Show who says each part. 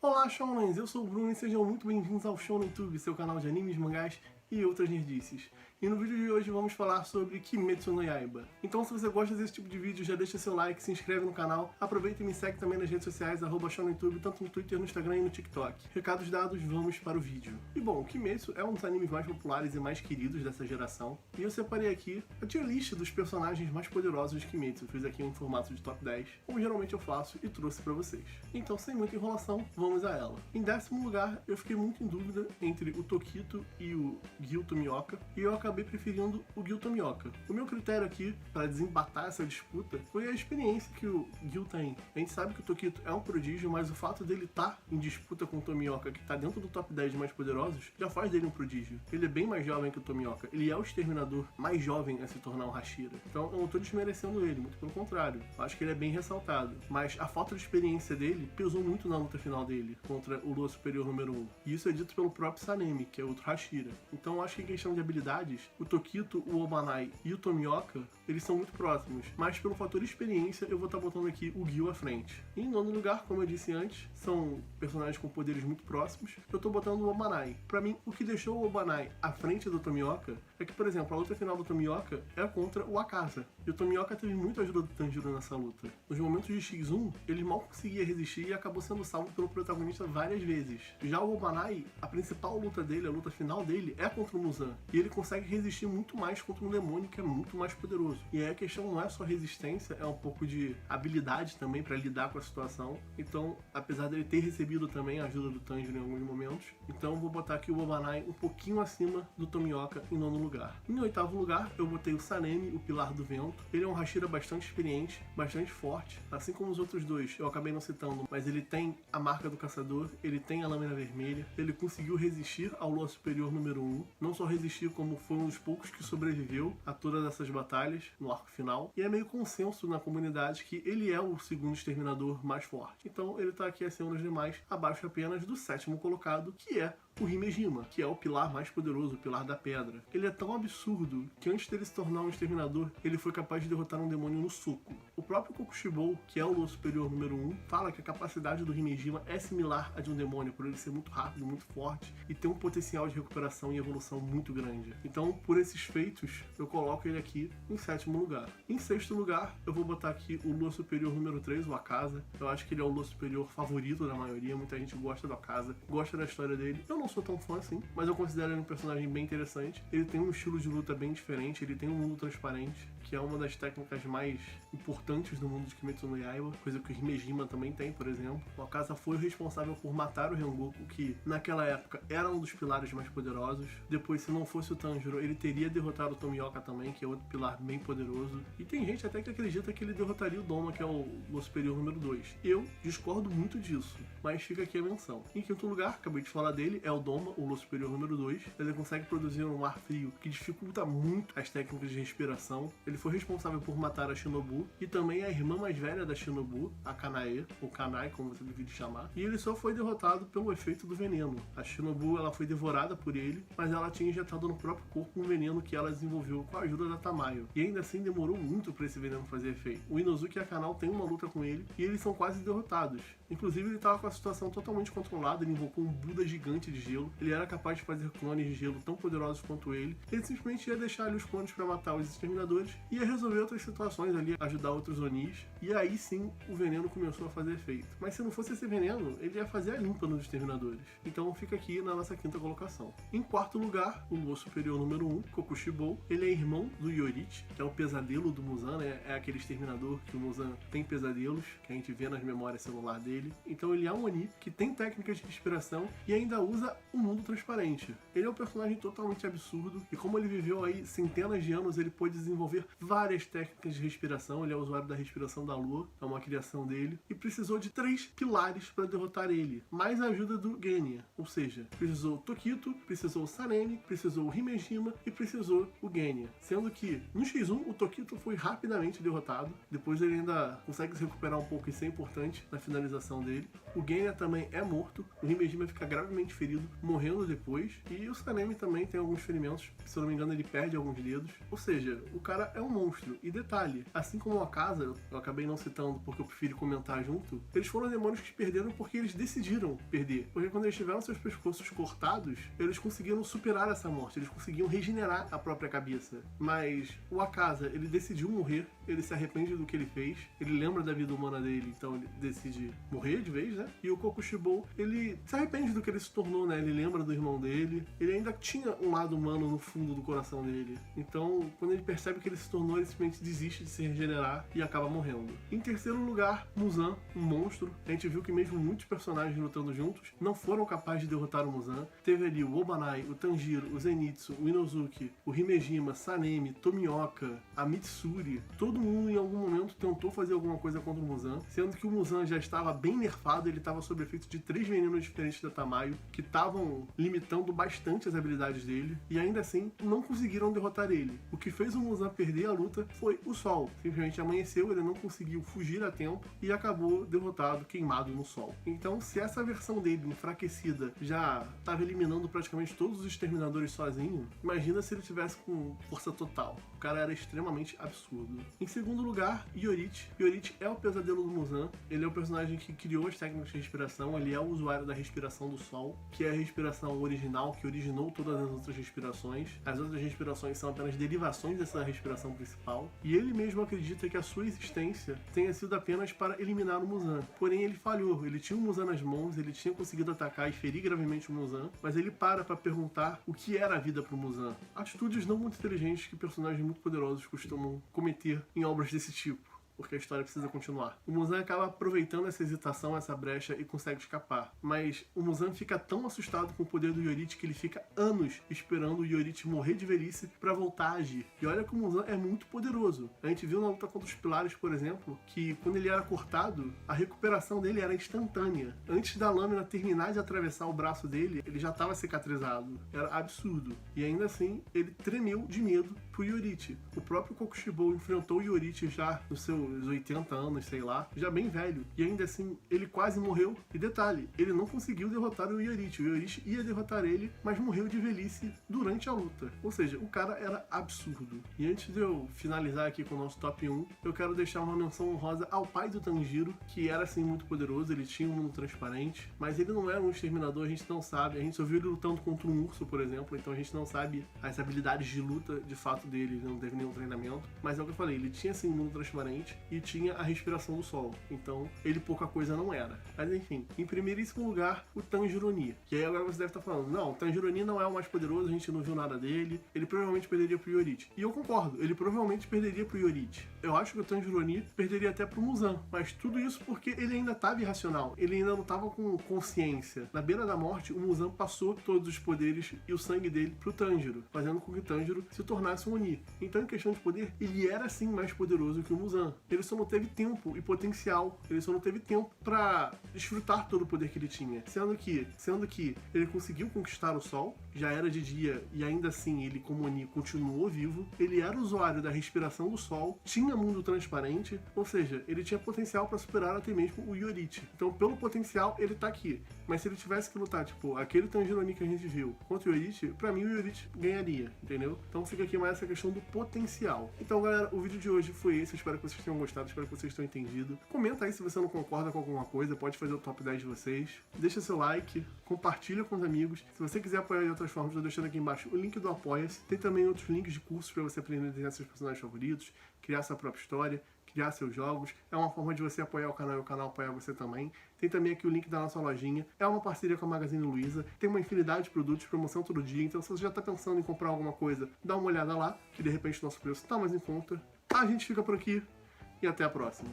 Speaker 1: Olá, Shounens! Eu sou o Bruno e sejam muito bem-vindos ao ShonenTube, seu canal de animes, mangás e outras nerdices. E no vídeo de hoje vamos falar sobre Kimetsu no Yaiba. Então se você gosta desse tipo de vídeo, já deixa seu like, se inscreve no canal, aproveita e me segue também nas redes sociais, @ShonenTube, tanto no Twitter, no Instagram e no TikTok. Recados dados, vamos para o vídeo. E bom, Kimetsu é um dos animes mais populares e mais queridos dessa geração, e eu separei aqui a tier list dos personagens mais poderosos de Kimetsu. Eu fiz aqui um formato de top 10, como geralmente eu faço, e trouxe para vocês. Então sem muita enrolação, vamos a ela. Em 10º lugar, eu fiquei muito em dúvida entre o Tokito e o Gyu Tomioka, e eu acabei preferindo o Gyu Tomioka. O meu critério aqui para desempatar essa disputa foi a experiência que o Gyu tem. A gente sabe que o Tokito é um prodígio, mas o fato dele estar em disputa com o Tomioka, que está dentro do top 10 de mais poderosos, já faz dele um prodígio. Ele é bem mais jovem que o Tomioka. Ele é o exterminador mais jovem a se tornar um Hashira. Então eu não estou desmerecendo ele, muito pelo contrário. Eu acho que ele é bem ressaltado. Mas a falta de experiência dele pesou muito na luta final dele contra o Lua Superior número 1. E isso é dito pelo próprio Sanemi, que é outro Hashira. Então eu acho que em questão de habilidades, o Tokito, o Obanai e o Tomioka, eles são muito próximos. Mas pelo fator experiência, eu vou estar botando aqui o Gyu à frente. E em nono lugar, como eu disse antes, são personagens com poderes muito próximos. Eu estou botando o Obanai. Pra mim, o que deixou o Obanai à frente do Tomioka é que, por exemplo, a luta final do Tomioka é contra o Akaza. E o Tomioka teve muita ajuda do Tanjiro nessa luta. Nos momentos de X1, ele mal conseguia resistir e acabou sendo salvo pelo protagonista várias vezes. Já o Obanai, a principal luta dele, a luta final dele, é contra o Muzan. E ele consegue resistir muito mais contra um demônio que é muito mais poderoso. E aí a questão não é só resistência, é um pouco de habilidade também para lidar com a situação. Então, apesar dele ter recebido também a ajuda do Tanjiro em alguns momentos, então eu vou botar aqui o Obanai um pouquinho acima do Tomioka em nono lugar. Em 8º lugar, eu botei o Sanemi, o Pilar do Vento. Ele é um Hashira bastante experiente, bastante forte, assim como os outros dois, eu acabei não citando, mas ele tem a marca do caçador, ele tem a lâmina vermelha, ele conseguiu resistir ao Lua Superior número 1, não só resistir como foi um dos poucos que sobreviveu a todas essas batalhas no arco final, e é meio consenso na comunidade que ele é o segundo exterminador mais forte. Então ele tá aqui acima dos demais, abaixo apenas do 7º colocado, que é o Himejima, que é o pilar mais poderoso, o pilar da pedra. Ele é tão absurdo que antes dele se tornar um exterminador, ele foi capaz de derrotar um demônio no soco. O próprio Kokushibou, que é o Lua Superior número 1, fala que a capacidade do Himejima é similar à de um demônio, por ele ser muito rápido, muito forte e ter um potencial de recuperação e evolução muito grande. Então, por esses feitos, eu coloco ele aqui em 7º lugar. Em 6º lugar, eu vou botar aqui o Lua Superior número 3, o Akaza. Eu acho que ele é o Lua Superior favorito da maioria, muita gente gosta do Akaza, gosta da história dele. Eu não sou tão fã assim, mas eu considero ele um personagem bem interessante. Ele tem um estilo de luta bem diferente, ele tem um mundo transparente, que é uma das técnicas mais importantes do mundo de Kimetsu no Yaiba, coisa que o Himejima também tem, por exemplo. O Akaza foi o responsável por matar o Rengoku, que naquela época era um dos pilares mais poderosos. Depois, se não fosse o Tanjiro, ele teria derrotado o Tomioka também, que é outro pilar bem poderoso. E tem gente até que acredita que ele derrotaria o Doma, que é o Lua Superior número 2. Eu discordo muito disso, mas fica aqui a menção. Em 5º lugar, acabei de falar dele, é o Doma, o Lua Superior número 2. Ele consegue produzir um ar frio que dificulta muito as técnicas de respiração. Ele foi responsável por matar a Shinobu e também a irmã mais velha da Shinobu, a Kanae, ou Kanai, como você deve chamar. E ele só foi derrotado pelo efeito do veneno. A Shinobu, ela foi devorada por ele, mas ela tinha injetado no próprio corpo um veneno que ela desenvolveu com a ajuda da Tamayo. E ainda assim demorou muito para esse veneno fazer efeito. O Inosuke e a Kanao têm uma luta com ele e eles são quase derrotados. Inclusive ele estava com a situação totalmente controlada, ele invocou um Buda gigante de gelo. Ele era capaz de fazer clones de gelo tão poderosos quanto ele. Ele simplesmente ia deixar ali os clones para matar os exterminadores e ia resolver outras situações ali, ajudar outros Onis. E aí sim o veneno começou a fazer efeito. Mas se não fosse esse veneno, ele ia fazer a limpa nos exterminadores. Então fica aqui na nossa 5ª colocação. Em 4º lugar, o Lua Superior número 1, Kokushibou. Ele é irmão do Yorichi, que é o pesadelo do Muzan, né? É aquele exterminador que o Muzan tem pesadelos, que a gente vê nas memórias celular dele. Então ele é um Oni que tem técnicas de respiração e ainda usa o mundo transparente. Ele é um personagem totalmente absurdo e como ele viveu aí centenas de anos, ele pôde desenvolver várias técnicas de respiração. Ele é usuário da respiração da lua, é uma criação dele, e precisou de 3 pilares para derrotar ele, mais a ajuda do Genya, ou seja, precisou o Tokito, precisou o Sanemi, precisou o Himejima e precisou o Genya. Sendo que no X1 o Tokito foi rapidamente derrotado, depois ele ainda consegue se recuperar um pouco, isso é importante na finalização respiração dele. O Genya também é morto, o Himejima fica gravemente ferido, morrendo depois, e o Sanemi também tem alguns ferimentos, se eu não me engano ele perde alguns dedos. Ou seja, o cara é um monstro. E detalhe, assim como o Akaza, eu acabei não citando porque eu prefiro comentar junto, eles foram demônios que perderam porque eles decidiram perder. Porque quando eles tiveram seus pescoços cortados, eles conseguiram superar essa morte, eles conseguiam regenerar a própria cabeça. Mas o Akaza, ele decidiu morrer, ele se arrepende do que ele fez, ele lembra da vida humana dele, então ele decide morrer de vez, né? E o Kokushibou, ele se arrepende do que ele se tornou, né? Ele lembra do irmão dele, ele ainda tinha um lado humano no fundo do coração dele. Então, quando ele percebe que ele se tornou, ele simplesmente desiste de se regenerar e acaba morrendo. Em terceiro lugar, Muzan, um monstro. A gente viu que mesmo muitos personagens lutando juntos não foram capazes de derrotar o Muzan. Teve ali o Obanai, o Tanjiro, o Zenitsu, o Inozuki, o Himejima, Sanemi, Tomioka, a Mitsuri. Todo mundo em algum momento tentou fazer alguma coisa contra o Muzan, sendo que o Muzan já estava bem nerfado, ele estava sob efeito de 3 venenos diferentes da Tamayo, que estavam limitando bastante as habilidades dele, e ainda assim não conseguiram derrotar ele. O que fez o Muzan perder a luta foi o sol. Simplesmente amanheceu, ele não conseguiu fugir a tempo e acabou derrotado, queimado no sol. Então, se essa versão dele, enfraquecida, já estava eliminando praticamente todos os exterminadores sozinho, imagina se ele tivesse com força total. O cara era extremamente absurdo. Em segundo lugar, Iorichi. Iorichi é o pesadelo do Muzan. Ele é o personagem que criou as técnicas de respiração, ele é o usuário da respiração do sol, que é a respiração original, que originou todas as outras respirações. As outras respirações são apenas derivações dessa respiração principal, e ele mesmo acredita que a sua existência tenha sido apenas para eliminar o Muzan. Porém, ele falhou, ele tinha o Muzan nas mãos, ele tinha conseguido atacar e ferir gravemente o Muzan, mas ele para perguntar o que era a vida para o Muzan. Atitudes não muito inteligentes que personagens muito poderosos costumam cometer em obras desse tipo, porque a história precisa continuar. O Muzan acaba aproveitando essa hesitação, essa brecha, e consegue escapar. Mas o Muzan fica tão assustado com o poder do Iorichi que ele fica anos esperando o Iorichi morrer de velhice pra voltar a agir. E olha que o Muzan é muito poderoso. A gente viu na luta contra os Pilares, por exemplo, que quando ele era cortado, a recuperação dele era instantânea. Antes da lâmina terminar de atravessar o braço dele, ele já estava cicatrizado. Era absurdo. E ainda assim, ele tremeu de medo pro Iorichi. O próprio Kokushibou enfrentou o Iorichi já nos seus 80 anos, sei lá, já bem velho. E ainda assim, ele quase morreu. E detalhe, ele não conseguiu derrotar o Iorichi. O Iorichi ia derrotar ele, mas morreu de velhice durante a luta. Ou seja, o cara era absurdo. E antes de eu finalizar aqui com o nosso top 1, eu quero deixar uma menção honrosa ao pai do Tanjiro, que era assim muito poderoso, ele tinha um mundo transparente, mas ele não era um exterminador, a gente não sabe. A gente só viu ele lutando contra um urso, por exemplo, então a gente não sabe as habilidades de luta de fato dele, ele não teve nenhum treinamento. Mas é o que eu falei, ele tinha assim um mundo transparente e tinha a respiração do sol, então ele pouca coisa não era. Mas enfim, em primeiríssimo lugar, o Tanjiro Oni. Que aí agora você deve estar falando, não, o Tanjiro Oni não é o mais poderoso, a gente não viu nada dele, ele provavelmente perderia pro Iorichi. E eu concordo, ele provavelmente perderia pro Iorichi. Eu acho que o Tanjiro Oni perderia até pro Muzan, mas tudo isso porque ele ainda estava irracional, ele ainda não estava com consciência. Na beira da morte, o Muzan passou todos os poderes e o sangue dele pro Tanjiro, fazendo com que o Tanjiro se tornasse um Oni. Então, em questão de poder, ele era sim mais poderoso que o Muzan. Ele só não teve tempo e potencial, ele só não teve tempo pra desfrutar todo o poder que ele tinha. Sendo que ele conseguiu conquistar o sol, já era de dia e ainda assim ele, como Oni, continuou vivo. Ele era usuário da respiração do sol, tinha mundo transparente, ou seja, ele tinha potencial pra superar até mesmo o Iorichi. Então, pelo potencial, ele tá aqui. Mas se ele tivesse que lutar, tipo, aquele Tanjiro Oni que a gente viu contra o Iorichi, pra mim o Iorichi ganharia, entendeu? Então fica aqui mais essa questão do potencial. Então, galera, o vídeo de hoje foi esse. Eu espero que vocês tenham gostado, espero que vocês tenham entendido. Comenta aí se você não concorda com alguma coisa, pode fazer o top 10 de vocês. Deixa seu like, compartilha com os amigos. Se você quiser apoiar de outras formas, eu tô deixando aqui embaixo o link do Apoia-se. Tem também outros links de cursos para você aprender a desenhar seus personagens favoritos, criar sua própria história, criar seus jogos. É uma forma de você apoiar o canal e o canal apoiar você também. Tem também aqui o link da nossa lojinha. É uma parceria com a Magazine Luiza. Tem uma infinidade de produtos, promoção todo dia. Então, se você já está pensando em comprar alguma coisa, dá uma olhada lá, que de repente o nosso preço está mais em conta. A gente fica por aqui e até a próxima.